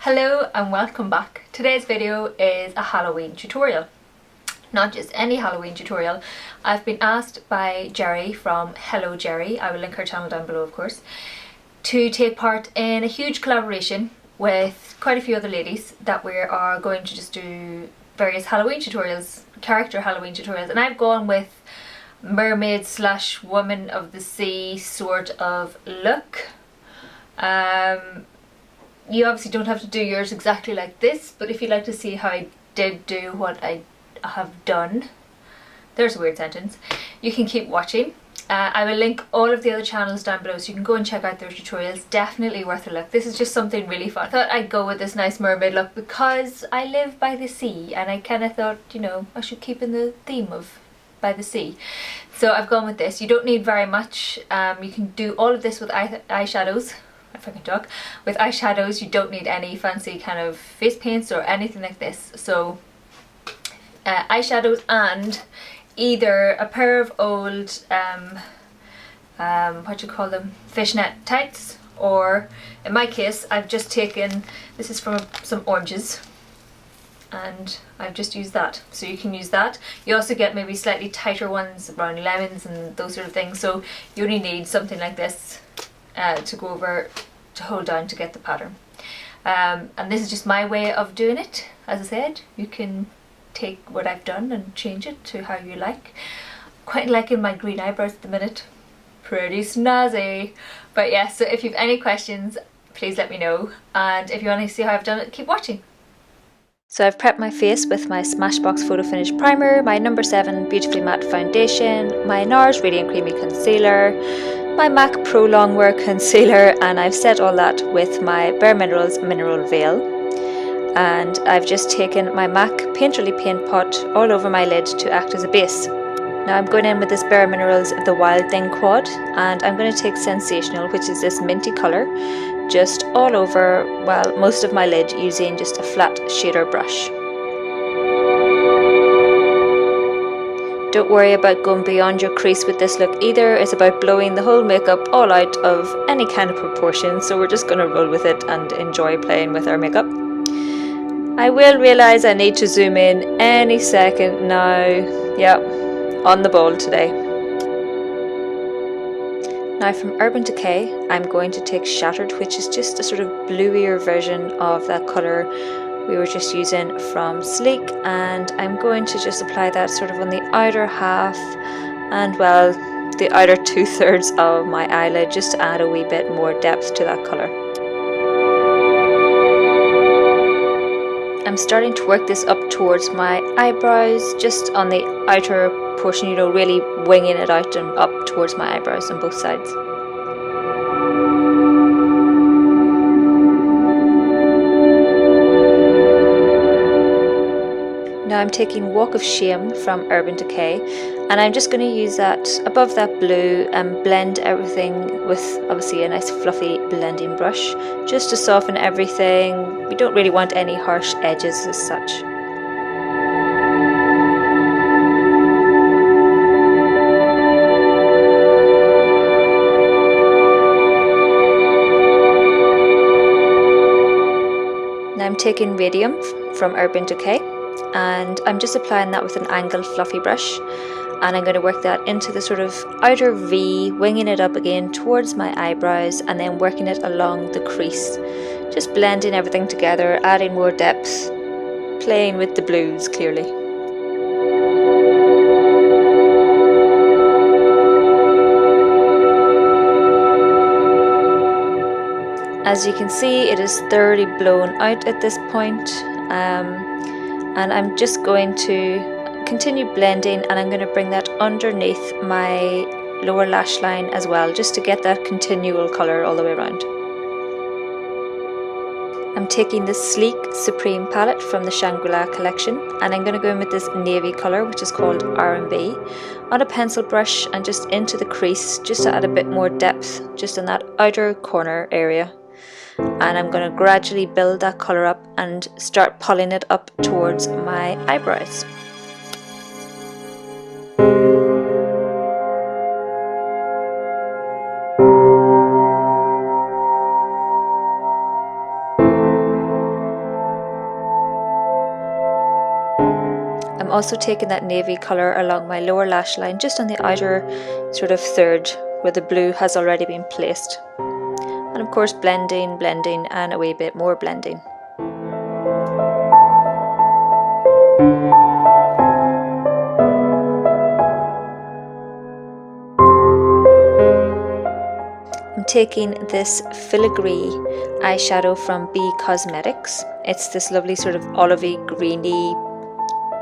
Hello and welcome back. Today's video is a Halloween tutorial. Not just any Halloween tutorial. I've been asked by Jerry from Hello Jerry, I will link her channel down below of course, to take part in a huge collaboration with quite a few other ladies that we are going to just do various Halloween tutorials, character Halloween tutorials, and I've gone with mermaid slash woman of the sea sort of look. You obviously don't have to do yours exactly like this, but if you'd like to see how I did do what I have done, there's a weird sentence, you can keep watching. I will link all of the other channels down below so you can go and check out their tutorials. Definitely worth a look. This is just something really fun. I thought I'd go with this nice mermaid look because I live by the sea and I kind of thought, you know, I should keep in the theme of by the sea. So I've gone with this. You don't need very much. You can do all of this with eyeshadows. If I can talk. With eyeshadows you don't need any fancy kind of face paints or anything like this. So eyeshadows and either a pair of old what do you call them, fishnet tights, or in my case I've just taken, this is from some oranges and I've just used that, so you can use that. You also get maybe slightly tighter ones around lemons and those sort of things, so you only need something like this to go over, to hold down to get the pattern. And this is just my way of doing it. As I said, you can take what I've done and change it to how you like. Quite liking my green eyebrows at the minute. Pretty snazzy. But yeah, so if you have any questions, please let me know. And if you want to see how I've done it, keep watching. So I've prepped my face with my Smashbox Photo Finish Primer, my number 7 Beautifully Matte Foundation, my NARS Radiant Creamy Concealer, my MAC Pro Longwear Concealer, and I've set all that with my Bare Minerals Mineral Veil. And I've just taken my MAC Painterly Paint Pot all over my lid to act as a base. Now I'm going in with this Bare Minerals The Wild Thing Quad, and I'm going to take Sensational, which is this minty colour, just all over, well, most of my lid, using just a flat shader brush. Don't worry about going beyond your crease with this look either. It's about blowing the whole makeup all out of any kind of proportion, so we're just going to roll with it and enjoy playing with our makeup. I will realise I need to zoom in any second now. Yeah, on the ball today. Now from Urban Decay, I'm going to take Shattered, which is just a sort of bluier version of that colour we were just using from Sleek, and I'm going to just apply that sort of on the outer half and, well, the outer 2/3 of my eyelid, just to add a wee bit more depth to that colour. I'm starting to work this up towards my eyebrows, just on the outer portion, you know, really winging it out and up towards my eyebrows on both sides. Now I'm taking Walk of Shame from Urban Decay, and I'm just going to use that above that blue and blend everything with obviously a nice fluffy blending brush, just to soften everything. We don't really want any harsh edges as such. Now I'm taking Radium from Urban Decay, and I'm just applying that with an angled fluffy brush, and I'm going to work that into the sort of outer V, winging it up again towards my eyebrows and then working it along the crease, just blending everything together, adding more depth, playing with the blues clearly. As you can see, it is thoroughly blown out at this point. And I'm just going to continue blending, and I'm going to bring that underneath my lower lash line as well, just to get that continual colour all the way around. I'm taking the Sleek Supreme palette from the Shangri-La collection, and I'm going to go in with this navy colour, which is called R&B, on a pencil brush and just into the crease, just to add a bit more depth, just in that outer corner area. And I'm going to gradually build that colour up and start pulling it up towards my eyebrows. also taking that navy colour along my lower lash line, just on the outer sort of third where the blue has already been placed. And of course blending, blending, and a wee bit more blending. I'm taking this filigree eyeshadow from B Cosmetics. It's this lovely sort of olivey, greeny,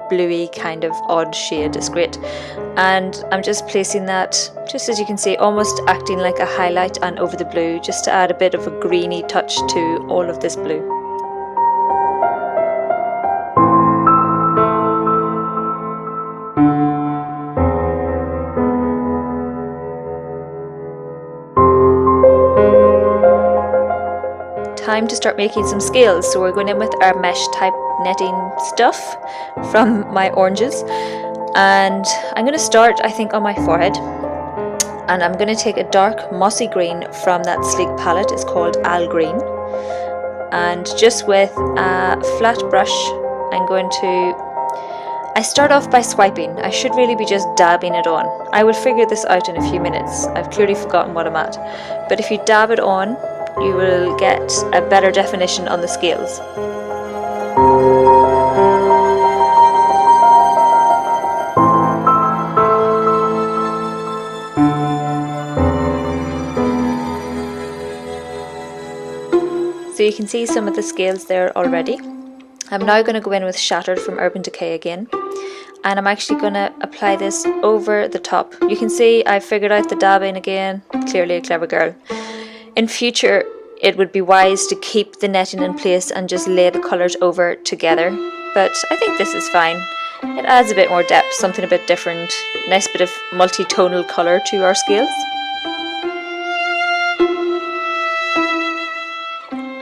bluey kind of odd shade. It's great. And I'm just placing that, just as you can see, almost acting like a highlight and over the blue, just to add a bit of a greeny touch to all of this blue. Time to start making some scales, so we're going in with our mesh type netting stuff from my oranges, and I'm going to start, I think, on my forehead, and I'm going to take a dark mossy green from that sleek palette. It's called Al Green, and just with a flat brush I'm going to, I start off by swiping. I should really be just dabbing it on. I will figure this out in a few minutes. I've clearly forgotten what I'm at, but if you dab it on, you will get a better definition on the scales. So you can see some of the scales there already. I'm now going to go in with Shattered from Urban Decay again, and I'm actually going to apply this over the top. You can see I figured out the dabbing again. Clearly a clever girl. In future, it would be wise to keep the netting in place and just lay the colours over together, but I think this is fine. It adds a bit more depth, something a bit different, nice bit of multi-tonal colour to our scales.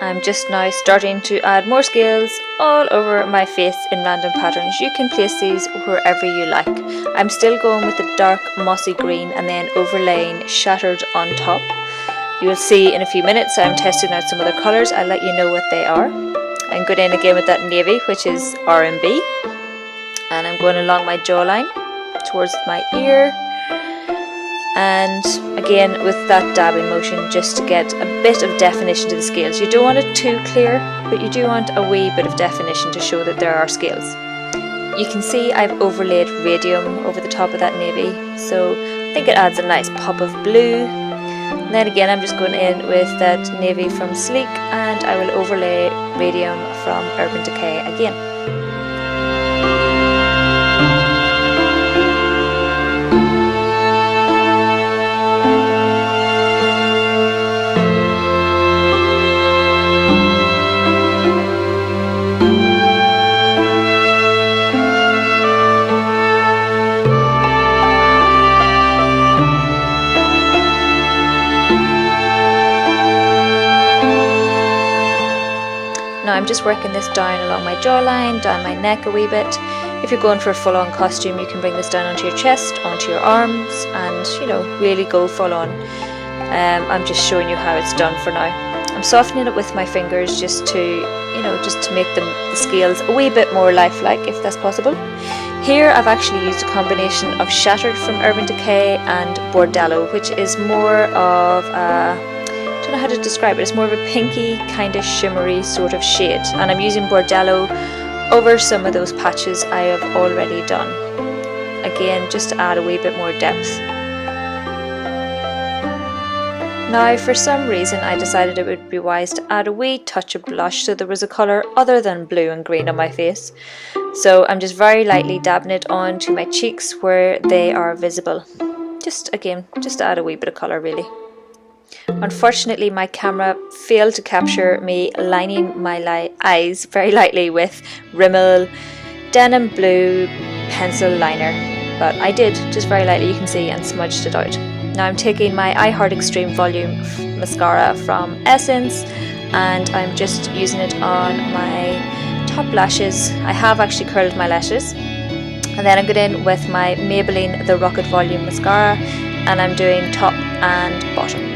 I'm just now starting to add more scales all over my face in random patterns. You can place these wherever you like. I'm still going with the dark mossy green and then overlaying Shattered on top. You will see in a few minutes I'm testing out some other colours. I'll let you know what they are. I'm going in again with that navy, which is R&B, and I'm going along my jawline towards my ear, and again with that dabbing motion just to get a bit of definition to the scales. You don't want it too clear, but you do want a wee bit of definition to show that there are scales. You can see I've overlaid Radium over the top of that navy, so I think it adds a nice pop of blue. And then again I'm just going in with that navy from Sleek, and I will overlay Radium from Urban Decay again. Now I'm just working this down along my jawline, down my neck a wee bit. If you're going for a full-on costume, you can bring this down onto your chest, onto your arms, and, you know, really go full-on. I'm just showing you how it's done for now. I'm softening it with my fingers just to, you know, just to make the scales a wee bit more lifelike, if that's possible. Here I've actually used a combination of Shattered from Urban Decay and Bordello, which is more of a, I don't know how to describe it, it's more of a pinky kind of shimmery sort of shade, and I'm using Bordello over some of those patches I have already done, again just to add a wee bit more depth. Now for some reason I decided it would be wise to add a wee touch of blush so there was a colour other than blue and green on my face, so I'm just very lightly dabbing it onto my cheeks where they are visible, just again just to add a wee bit of colour really. Unfortunately my camera failed to capture me lining my eyes very lightly with Rimmel Denim Blue pencil liner, but I did just very lightly, you can see, and smudged it out. Now I'm taking my I Heart Extreme Volume mascara from Essence and I'm just using it on my top lashes. I have actually curled my lashes, and then I'm going in with my Maybelline The Rocket Volume mascara and I'm doing top and bottom.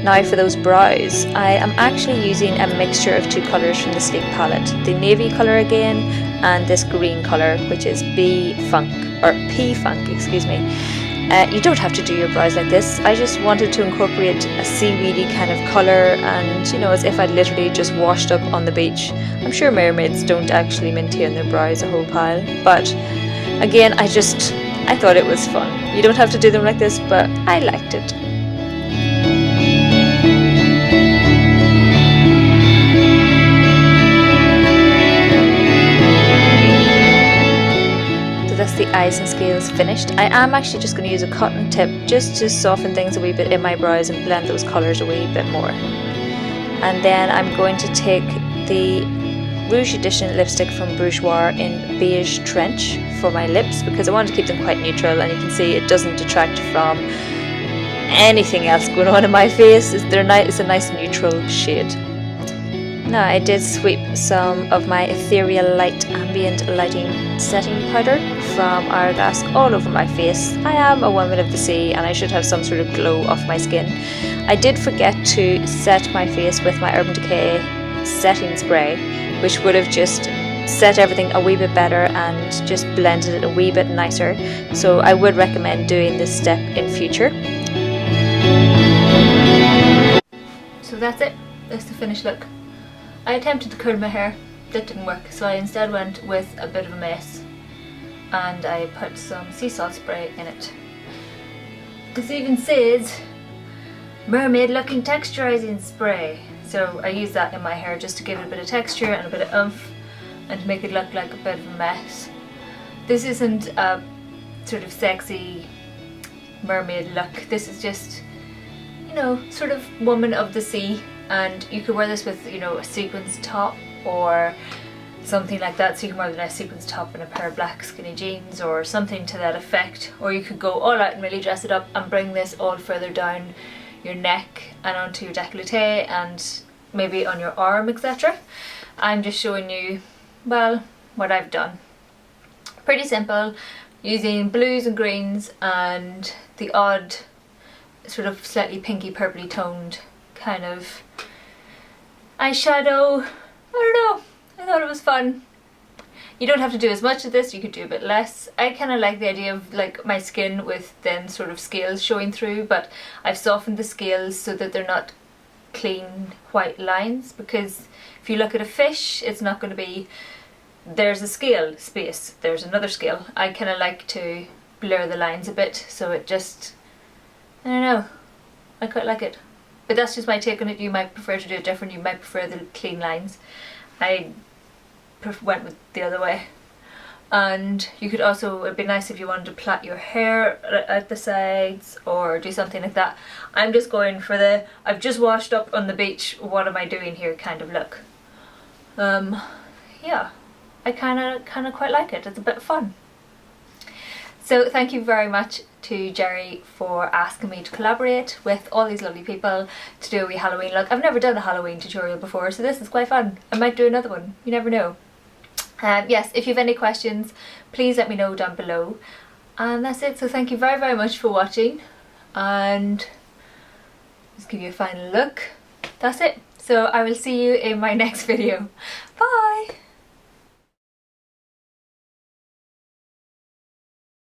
Now for those brows, I am actually using a mixture of two colours from the Sleek palette. The navy colour again, and this green colour, which is P Funk, excuse me. You don't have to do your brows like this. I just wanted to incorporate a seaweedy kind of colour, and you know, as if I'd literally just washed up on the beach. I'm sure mermaids don't actually maintain their brows a whole pile, but again, I thought it was fun. You don't have to do them like this, but I liked it. That's the eyes and scales finished. I am actually just going to use a cotton tip just to soften things a wee bit in my brows and blend those colours a wee bit more. And then I'm going to take the Rouge Edition lipstick from Bourjois in Beige Trench for my lips, because I want to keep them quite neutral, and you can see it doesn't detract from anything else going on in my face. It's a nice neutral shade. Now I did sweep some of my Ethereal Light Ambient Lighting Setting Powder from Hourglass all over my face. I am a woman of the sea and I should have some sort of glow off my skin. I did forget to set my face with my Urban Decay setting spray, which would have just set everything a wee bit better and just blended it a wee bit nicer. So I would recommend doing this step in future. So that's it. That's the finished look. I attempted to curl my hair, that didn't work, so I instead went with a bit of a mess, and I put some sea salt spray in it. This even says mermaid looking texturizing spray, so I use that in my hair just to give it a bit of texture and a bit of oomph and to make it look like a bit of a mess. This isn't a sort of sexy mermaid look, this is just, you know, sort of woman of the sea. And you could wear this with, you know, a sequins top or something like that. So you can wear a nice sequins top and a pair of black skinny jeans or something to that effect. Or you could go all out and really dress it up and bring this all further down your neck and onto your décolleté and maybe on your arm, etc. I'm just showing you, well, what I've done. Pretty simple, using blues and greens and the odd sort of slightly pinky purpley toned kind of eyeshadow. I don't know, I thought it was fun. You don't have to do as much of this, you could do a bit less. I kind of like the idea of like my skin with then sort of scales showing through, but I've softened the scales so that they're not clean white lines, because if you look at a fish, it's not going to be there's a scale space, there's another scale. I kind of like to blur the lines a bit, so it just, I don't know, I quite like it. But that's just my take on it. You might prefer to do it different, you might prefer the clean lines. I went with the other way. And you could also, it'd be nice if you wanted to plait your hair at the sides or do something like that. I'm just going for the, I've just washed up on the beach, what am I doing here kind of look. Yeah, I kind of quite like it, it's a bit of fun. So thank you very much to Jerry for asking me to collaborate with all these lovely people to do a wee Halloween look. I've never done a Halloween tutorial before, so this is quite fun. I might do another one, you never know. Yes, if you have any questions, please let me know down below. And that's it, so thank you very, very much for watching. And just give you a final look. That's it. So I will see you in my next video. Bye!